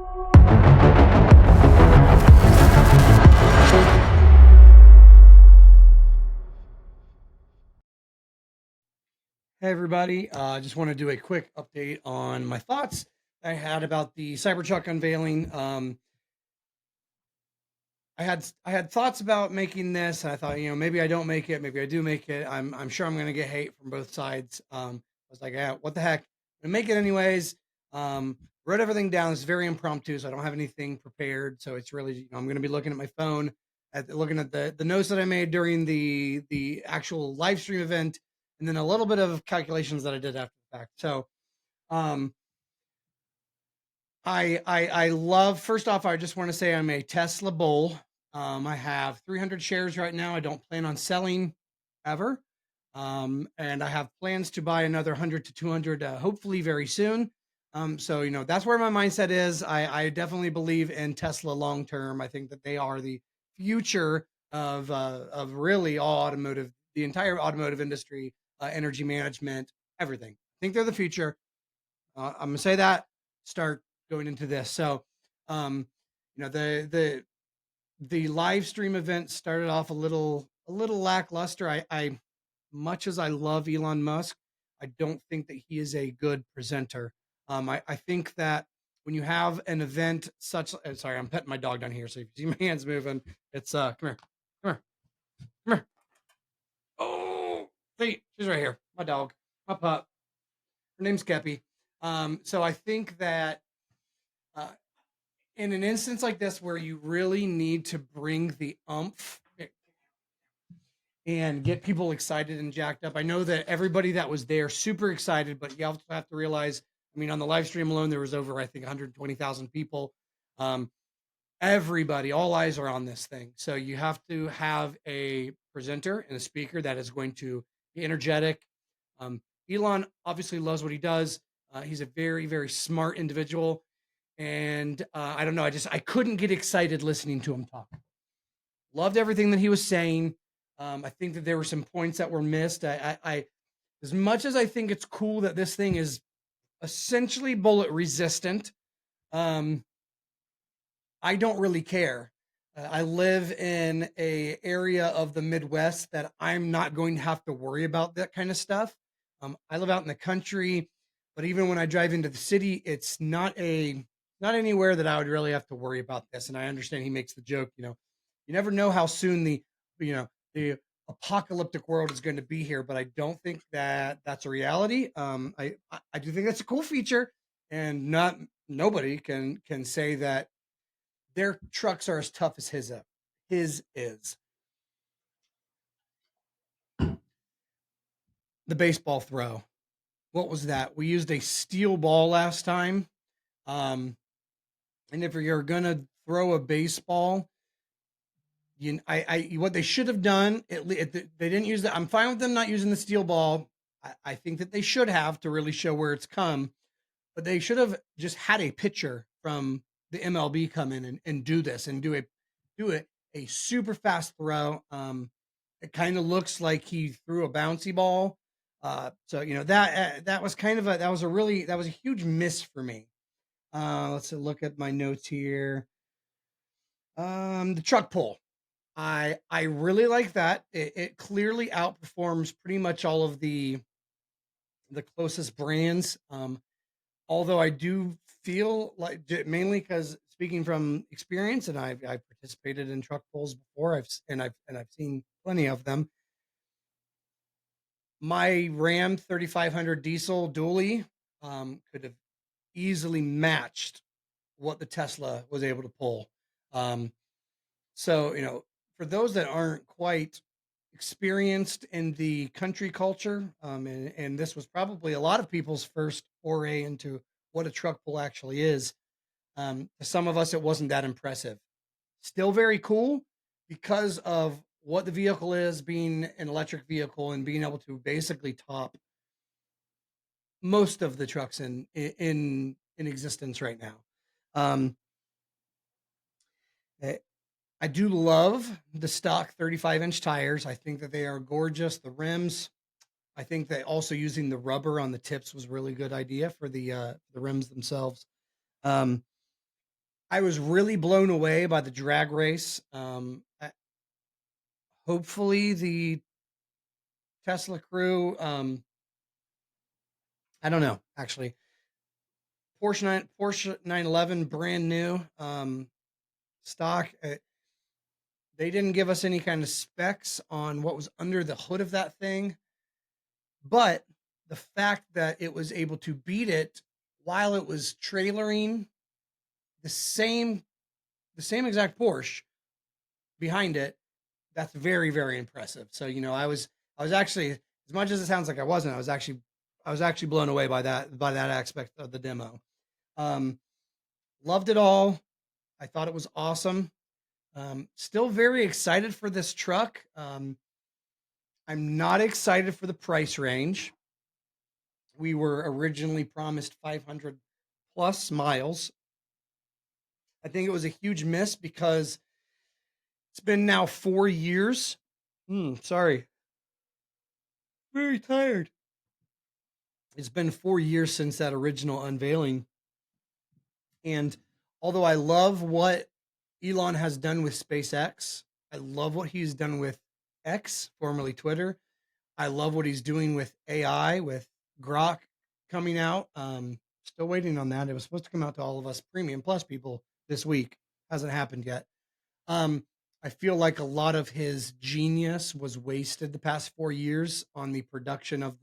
Hey everybody, I just want to do a quick update on my thoughts I had about the Cybertruck unveiling. I had thoughts about making this, and I thought, maybe I don't make it, maybe I do make it. I'm sure I'm going to get hate from both sides. I was like, yeah, what the heck? I'm gonna make it anyways. Wrote everything down. It's very impromptu, so I don't have anything prepared. So it's really, I'm going to be looking at my phone, looking at the notes that I made during the actual live stream event, and then a little bit of calculations that I did after the fact. So, um, I love. First off, I just want to say I'm a Tesla bull. I have 300 shares right now. I don't plan on selling ever, and I have plans to buy another 100 to 200, hopefully very soon. So that's where my mindset is. I definitely believe in Tesla long term. I think that they are the future of really all automotive, the entire automotive industry, energy management, everything. I think they're the future. I'm gonna say that. Start going into this. So, um, the live stream event started off a little lackluster. I much as I love Elon Musk, I don't think that he is a good presenter. I think that when you have an event such, sorry, I'm petting my dog down here, so if you see my hands moving, it's come here, come here, come here. Oh, see, she's right here. My dog, my pup. Her name's Kepi. So I think that uh, in an instance like this where you really need to bring the umph and get people excited and jacked up. I know that everybody that was there super excited, but you also have to realize, I mean, on the live stream alone, there was over, I think, 120,000 people. Um, Everybody, all eyes are on this thing. So you have to have a presenter and a speaker that is going to be energetic. Um, Elon obviously loves what he does. He's a very, very smart individual. And I don't know, I couldn't get excited listening to him talk. Loved everything that he was saying. I think that there were some points that were missed. As much as I think it's cool that this thing is essentially bullet resistant, um, I don't really care. I live in a area of the Midwest that I'm not going to have to worry about that kind of stuff. I live out in the country, but even when I drive into the city, it's not anywhere that I would really have to worry about this. And I understand he makes the joke, you never know how soon the apocalyptic world is going to be here, but I don't think that that's a reality. I do think that's a cool feature, and not nobody can say that their trucks are as tough as his is. The baseball throw. What was that? We used a steel ball last time. Um, and if you're gonna throw a baseball, what they should have done, they didn't use that. I'm fine with them not using the steel ball. I think that they should have to really show where it's come, but they should have just had a pitcher from the MLB come in and do this and do it a super fast throw. It kind of looks like he threw a bouncy ball. So that was kind of that was a huge miss for me. Let's look at my notes here. The truck pull. I really like that. It clearly outperforms pretty much all of the closest brands. Although I do feel like, mainly because speaking from experience, and I've participated in truck pulls before, I've seen plenty of them. My Ram 3500 diesel dually could have easily matched what the Tesla was able to pull. Um, so for those that aren't quite experienced in the country culture, and this was probably a lot of people's first foray into what a truck pull actually is. To some of us, it wasn't that impressive. Still very cool because of what the vehicle is, being an electric vehicle and being able to basically top most of the trucks in existence right now. Um, eh, I do love the stock 35-inch tires. I think that they are gorgeous. The rims, I think that also using the rubber on the tips was a really good idea for the rims themselves. Um, I was really blown away by the drag race. Hopefully the Tesla crew, I don't know, actually. Porsche 911, brand new, stock. They didn't give us any kind of specs on what was under the hood of that thing, but the fact that it was able to beat it while it was trailering the same the same exact Porsche behind it, that's very, very impressive. So, I was actually, as much as it sounds like I wasn't, I was actually blown away by that aspect of the demo. Um, Loved it all. I thought it was awesome. Still very excited for this truck. I'm not excited for the price range. We were originally promised 500 plus miles. I think it was a huge miss because it's been now 4 years. Sorry, very tired. It's been 4 years since that original unveiling. And although I love what Elon has done with SpaceX, I love what he's done with X, formerly Twitter. I love what he's doing with AI, with Grok coming out. Still waiting on that. It was supposed to come out to all of us Premium Plus people this week. Hasn't happened yet. Um, I feel like a lot of his genius was wasted the past 4 years on the production of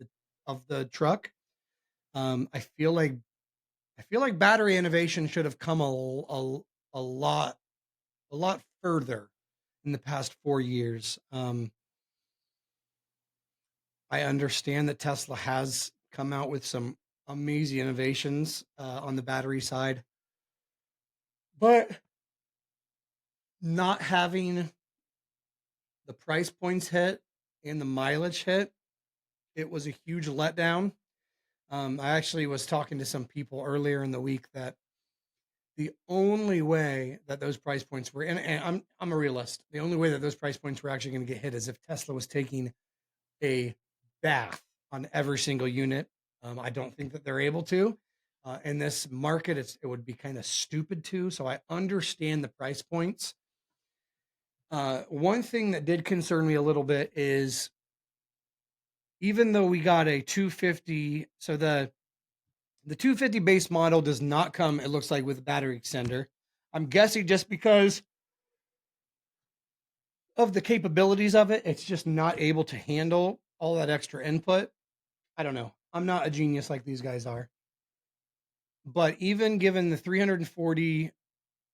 the truck. I feel like battery innovation should have come a lot further in the past 4 years. I understand that Tesla has come out with some amazing innovations on the battery side, but not having the price points hit and the mileage hit, it was a huge letdown. I actually was talking to some people earlier in the week that the only way that those price points were, and I'm a realist, the only way that those price points were actually going to get hit is if Tesla was taking a bath on every single unit. I don't think that they're able to. In this market, it would be kind of stupid to. So I understand the price points. One thing that did concern me a little bit is even though we got a 250, so the 250 base model does not come, it looks like, with a battery extender. I'm guessing just because of the capabilities of it, it's just not able to handle all that extra input. I don't know. I'm not a genius like these guys are. But even given the 340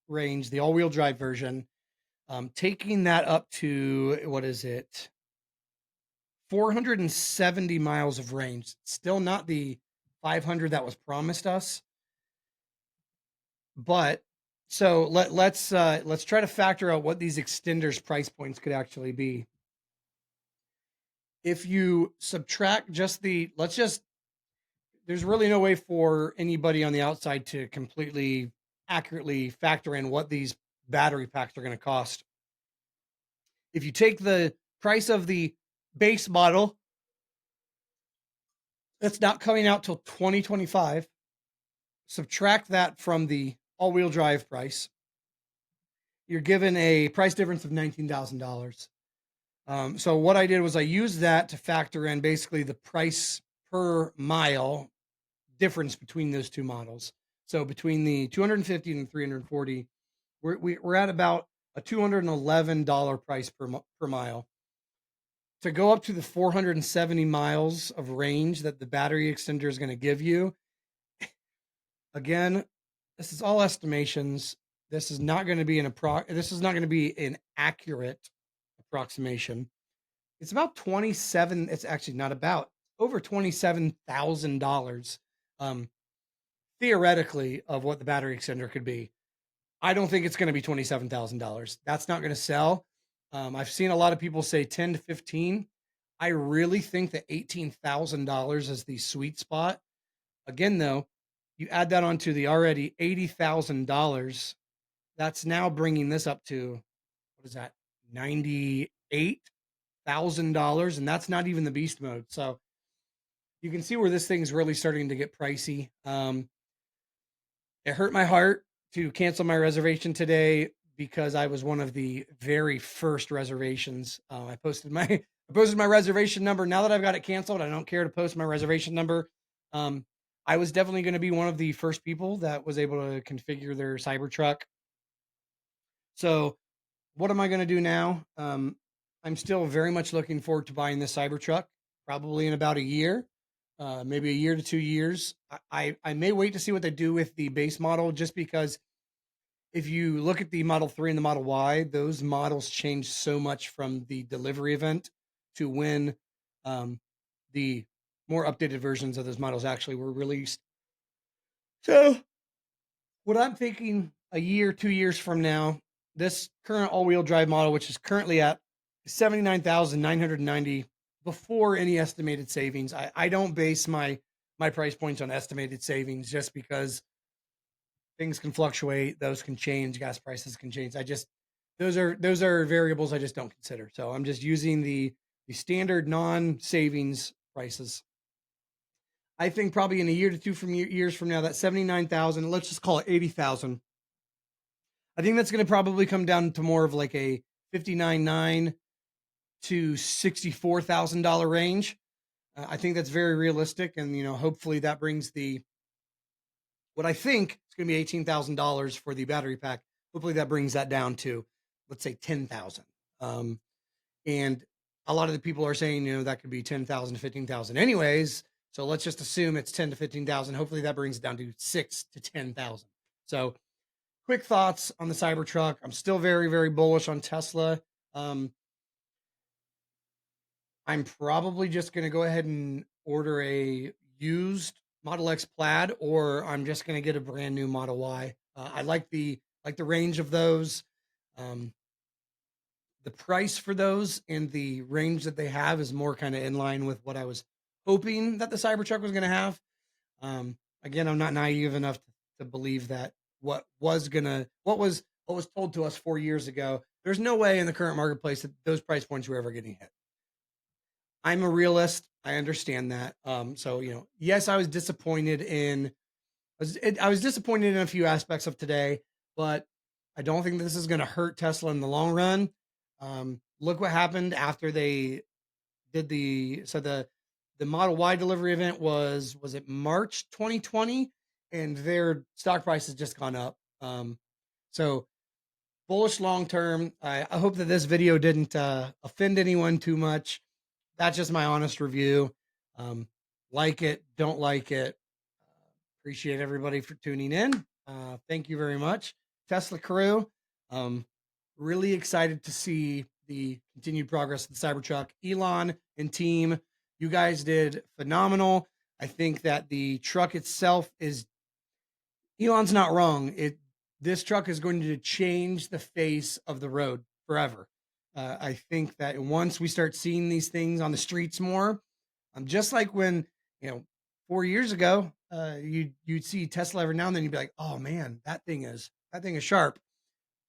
range, the all wheel drive version, taking that up to, what is it, 470 miles of range, still not the 500 that was promised us. But so let's try to factor out what these extenders price points could actually be. If you subtract just let's just, there's really no way for anybody on the outside to completely accurately factor in what these battery packs are going to cost. If you take the price of the base model that's not coming out till 2025, subtract that from the all-wheel drive price, you're given a price difference of $19,000. So what I did was I used that to factor in basically the price per mile difference between those two models. So between the 250 and 340, we're at about a $211 price per mile. To go up to the 470 miles of range that the battery extender is going to give you, again, this is all estimations. This is not going to be an accurate approximation. It's about 27. It's actually not about over $27,000, theoretically, of what the battery extender could be. I don't think it's going to be $27,000. That's not going to sell. I've seen a lot of people say 10 to 15. I really think that $18,000 is the sweet spot. Again, though, you add that onto the already $80,000. That's now bringing this up to, what is that, $98,000, and that's not even the beast mode. So you can see where this thing's really starting to get pricey. It hurt my heart to cancel my reservation today because I was one of the very first reservations. I posted my I posted my reservation number. Now that I've got it canceled, I don't care to post my reservation number. Um, I was definitely going to be one of the first people that was able to configure their Cybertruck. So, what am I going to do now? I'm still very much looking forward to buying this Cybertruck, probably in about a year, maybe a year to 2 years. I may wait to see what they do with the base model, just because if you look at the Model 3 and the Model Y, those models changed so much from the delivery event to when um, the more updated versions of those models actually were released. So, what I'm thinking a year, 2 years from now, this current all wheel drive model, which is currently at 79,990 before any estimated savings. I don't base my price points on estimated savings, just because things can fluctuate, those can change, gas prices can change. I just those are variables I just don't consider. So I'm just using the standard non savings prices. I think probably in a year to two from years from now, that 79,000, let's just call it 80,000. I think that's going to probably come down to more of like a 59.9 to $64,000 range. I think that's very realistic, and hopefully that brings the what I think is going to be $18,000 for the battery pack. Hopefully that brings that down to, let's say, 10,000. And a lot of the people are saying, that could be 10,000 to 15,000 anyways. So let's just assume it's 10 to 15,000. Hopefully that brings it down to 6 to 10,000. So quick thoughts on the Cybertruck. I'm still very, very bullish on Tesla. I'm probably just going to go ahead and order a used Model X Plaid, or I'm just going to get a brand new Model Y. I like the range of those. Um, the price for those and the range that they have is more kind of in line with what I was hoping that the Cybertruck was going to have. Again, I'm not naive enough to believe that what was told to us 4 years ago. There's no way in the current marketplace that those price points were ever getting hit. I'm a realist. I understand that. So yes, I was disappointed I was disappointed in a few aspects of today, but I don't think this is going to hurt Tesla in the long run. Look what happened after they did the Model Y delivery event. Was it March 2020, and their stock price has just gone up. So bullish long term. I hope that this video didn't offend anyone too much. That's just my honest review. Like it, don't like it. Appreciate everybody for tuning in. Thank you very much, Tesla crew. Um, really excited to see the continued progress of the Cybertruck. Elon and team, you guys did phenomenal. I think that the truck itself is Elon's not wrong. This truck is going to change the face of the road forever. I think that once we start seeing these things on the streets more, just like when 4 years ago, you'd see Tesla every now and then, you'd be like, oh man, that thing is sharp.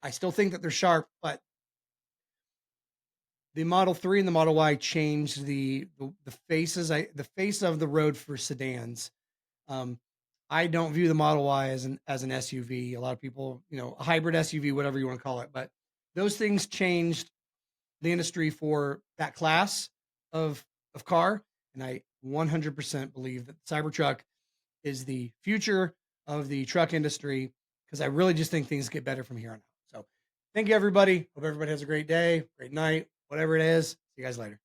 I still think that they're sharp, but the Model 3 and the Model Y changed the faces, the face of the road for sedans. Um, I don't view the Model Y as an SUV. A lot of people, a hybrid SUV, whatever you want to call it, but those things changed the industry for that class of car, and I 100% believe that the Cybertruck is the future of the truck industry, because I really just think things get better from here on out. So, thank you, everybody. Hope everybody has a great day, great night, whatever it is. See you guys later.